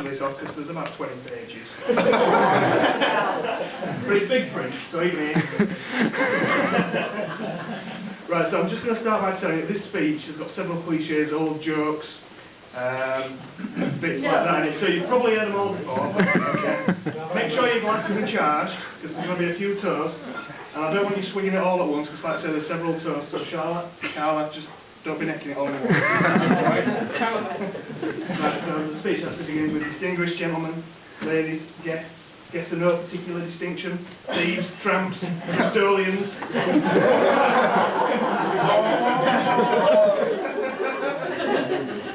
this off because there's about 20 pages. But it's big print, so even here. Right, so I'm just going to start by telling you this speech has got several cliches, old jokes, bits like that in it. So you've probably heard them all before. Okay. Make sure your glasses are charged because there's going to be a few toasts. And I don't want you swinging it all at once because, like I say, there's several toasts. So Carla, just don't be necking it all in one. Right, so the speech has to begin with distinguished gentlemen, ladies, guests of no particular distinction, thieves, tramps, custodians.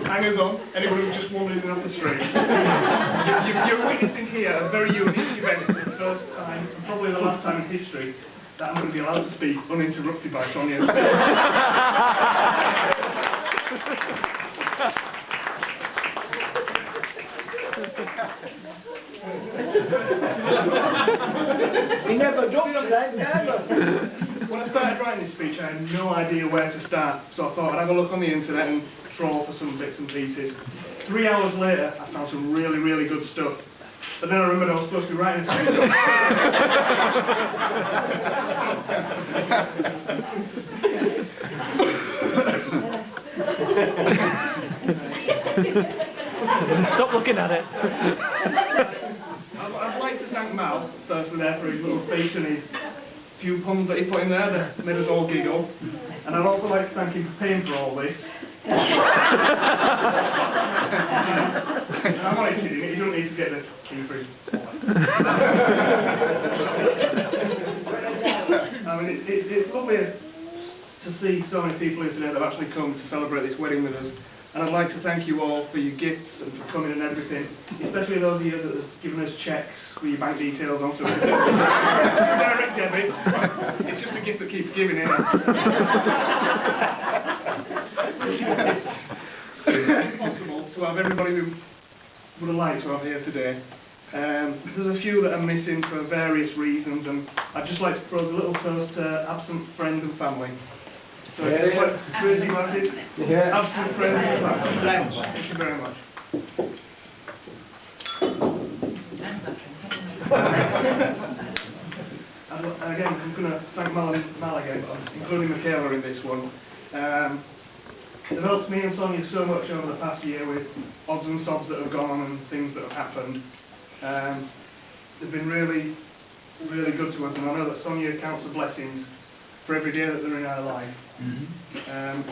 Hangers on, anyone who's just wandering off the street. You're witnessing here a very unique event. It's the first time, and probably the last time in history, that I'm going to be allowed to speak uninterrupted by Sonia. He never dropped that, never. When I started writing this speech, I had no idea where to start, so I thought I'd have a look on the internet and trawl for some bits and pieces. 3 hours later, I found some really, really good stuff. But then I remembered I was supposed to be writing a speech. Stop looking at it. I'd like to thank Mal, firstly, there for his little speech and his few puns that he put in there that made us all giggle. And I'd also like to thank him for paying for all this. I'm only kidding, you don't need to get the key for his I mean, it's lovely to see so many people here today that have actually come to celebrate this wedding with us. And I'd like to thank you all for your gifts and for coming and everything, especially those of you that have given us cheques with your bank details on. So direct debit. It's just a gift that keeps giving, isn't it? It's impossible to have everybody who would have liked to have here today. There's a few that are missing for various reasons, and I'd just like to propose a little toast to absent friends and family. So crazy glasses, absent friends and family. Thank you very much. And again, I'm going to thank Mal again, including Michaela in this one. They've helped me and Sonia so much over the past year with odds and sods that have gone on and things that have happened. They've been really, really good to us, and I know that Sonia counts the blessings for every day that they're in our life. And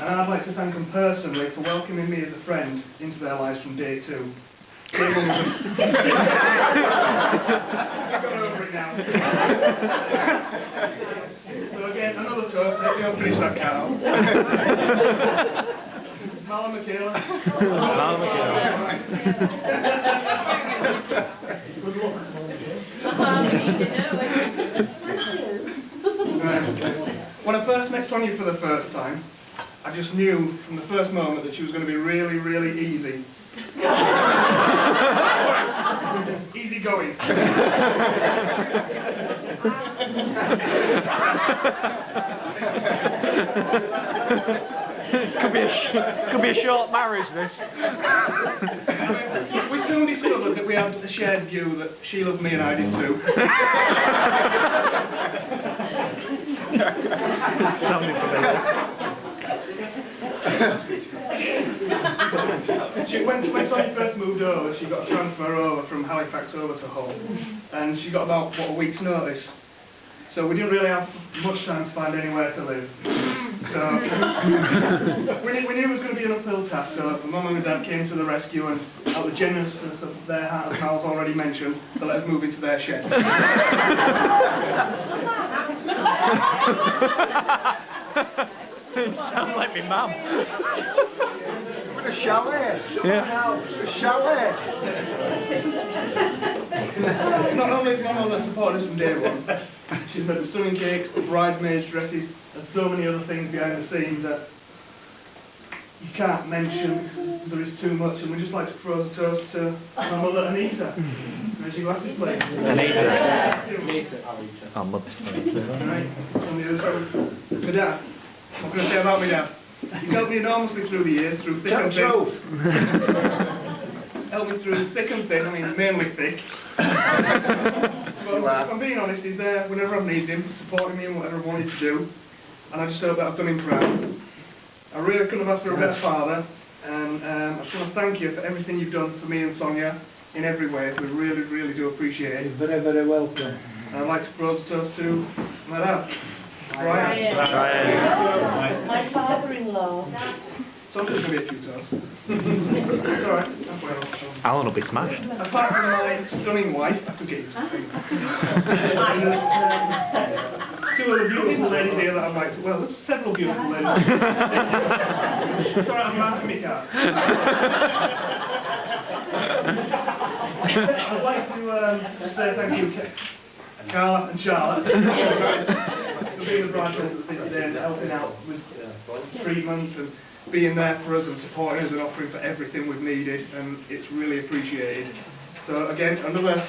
I'd like to thank them personally for welcoming me as a friend into their lives from day 2. I've got over it now. So again, another toast. Let me finish that, Carol. Mal and Michaela. Mal and Michaela. Good luck. When I first met Sonia for the first time, I just knew from the first moment that she was going to be really, really easy. Easy going. Could be a short marriage, this. We soon discovered that we had a shared view that she loved me and I did too. Sounding familiar. When Sonia first moved over, she got a transfer over from Halifax over to Hull, and she got about, a week's notice. So we didn't really have much time to find anywhere to live. So we knew it was going to be an uphill task, so Mum and Dad came to the rescue, and out of the generousness of their heart, as Mal's already mentioned, they let us move into their shed. You sound like me mum. A chalet. Yeah. A chalet. Not only has my mother supported us from day one, she's made the stunning cakes, the bridesmaids' dresses, and so many other things behind the scenes that you can't mention. There is too much, and we just like to throw a toast to my mother, Anita. Where's your glasses, please? Anita. Oh, mother's Right. On the other side. My dad. What can I say about my dad? He's helped me enormously through the years, through thick and thin. helped me through thick and thin, I mean mainly thick. But if I'm being honest, he's there whenever I've needed him, supporting me in whatever I wanted to do, and I just hope that I've done him proud. I really couldn't have asked for a better father, and I just want to thank you for everything you've done for me and Sonia in every way. We really, really do appreciate it. You're very, very welcome. And I'd like to propose a toast to my dad, Brian. My father-in-law. Something's going to be a few toasts. It's alright, halfway along. Alan will be smashed. Apart from my stunning wife, I could get you something. Two other beautiful ladies here that I'd like to, well, there's several beautiful ladies. It's alright, I'm laughing at me car. I'd like to say thank you to Carla and Charlotte for being the bridesmaids today and helping out with treatment and being there for us and supporting us and offering for everything we've needed, and it's really appreciated. So again, another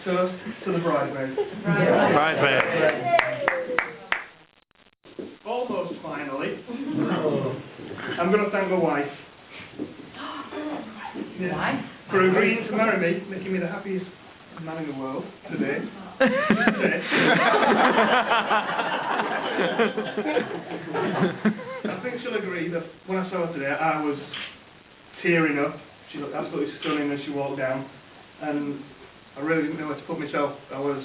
toast to the bridesmaids. Bridesmaids. Almost finally, I'm going to thank my wife. Why? For agreeing to marry me, making me the happiest man in the world today. I think she'll agree that when I saw her today, I was tearing up. She looked absolutely stunning as she walked down, and I really didn't know where to put myself. I was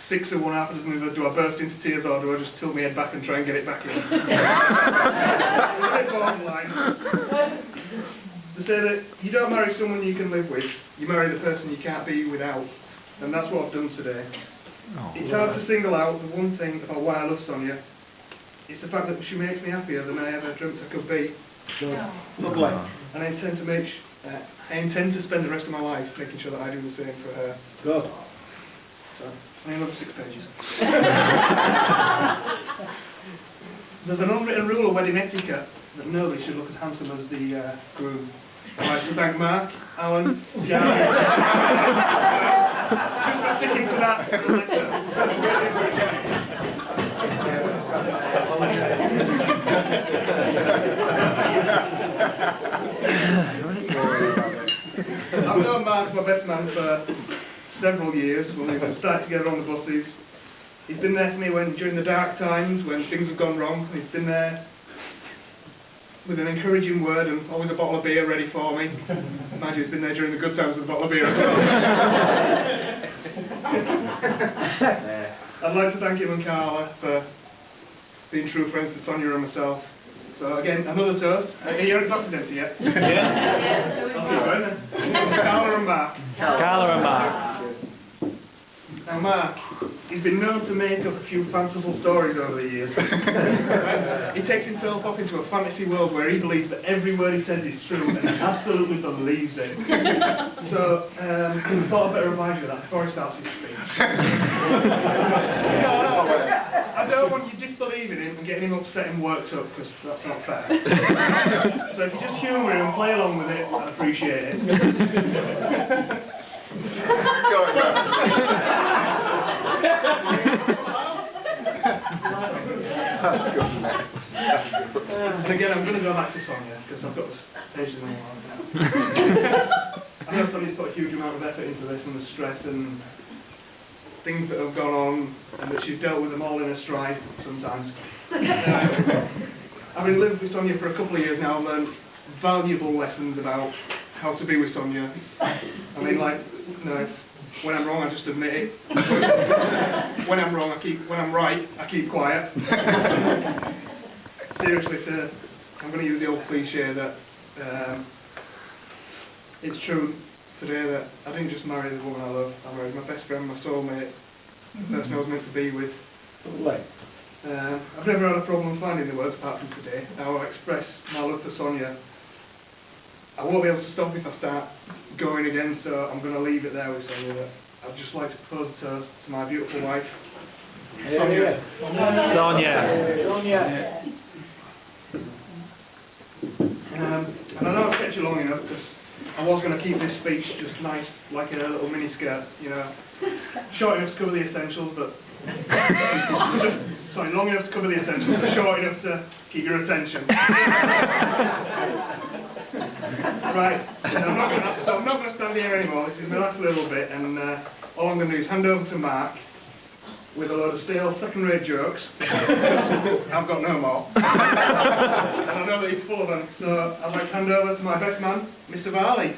6 of one, half a dozen of the other. Do I burst into tears, or do I just tilt my head back and try and get it back in? It's borderline. To say that you don't marry someone you can live with, you marry the person you can't be without. And that's what I've done today. Oh, It's hard to single out the one thing about why I love Sonia. It's the fact that she makes me happier than I ever dreamt I could be. Lovely. And I intend to spend the rest of my life making sure that I do the same for her. Good. So, only another 6 pages. There's an unwritten rule of wedding etiquette that nobody should look as handsome as the groom. I'd like to thank Mark, Alan, Gary. Just for sticking to that. I've known Mark, my best man, for several years when we've started together on the buses. He's been there for me during the dark times, when things have gone wrong. He's been there with an encouraging word and always a bottle of beer ready for me. Imagine he's been there during the good times with a bottle of beer as well. I'd like to thank him and Carla for being true friends to Sonia and myself. So again, another toast. You haven't got to empty yet? Yeah. I'll keep going then. Carla and Mark. Carla and Mark. Now Mark, he's been known to make up a few fanciful stories over the years. He takes himself off into a fantasy world where he believes that every word he says is true and he absolutely believes it. So, I thought I'd better remind you of that before he starts his speech. I don't want you disbelieving him and getting him upset and worked up, because that's not fair. So if you just humour him and play along with it, I'd appreciate it. And again, I'm going to go back to Sonia, because I've got pages in my mind now. I know Sonia's put a huge amount of effort into this, and the stress and things that have gone on, and that she's dealt with them all in her stride sometimes. I've been living with Sonia for a couple of years now, and learned valuable lessons about how to be with Sonia. I mean, like, when I'm wrong, I just admit it. When I'm wrong, when I'm right, I keep quiet. Seriously, sir, I'm going to use the old cliche that it's true today that I didn't just marry the woman I love. I married my best friend, my soulmate, the person I was meant to be with. I've never had a problem finding the words apart from today. Now I'll express my love for Sonia. I won't be able to stop if I start going again, so I'm going to leave it there with Sonia. That I'd just like to propose a toast to my beautiful wife, Sonia. Sonia. And I know I've kept you long enough, because I was going to keep this speech just nice, like a little mini skirt, you know, short enough to cover the essentials, but sorry, long enough to cover the attention, but short enough to keep your attention. Right, I'm not going to stand here anymore. This is my last little bit, and all I'm going to do is hand over to Mark with a load of stale second-rate jokes. I've got no more. And I know that he's full of them, so I'd like to hand over to my best man, Mr. Varley.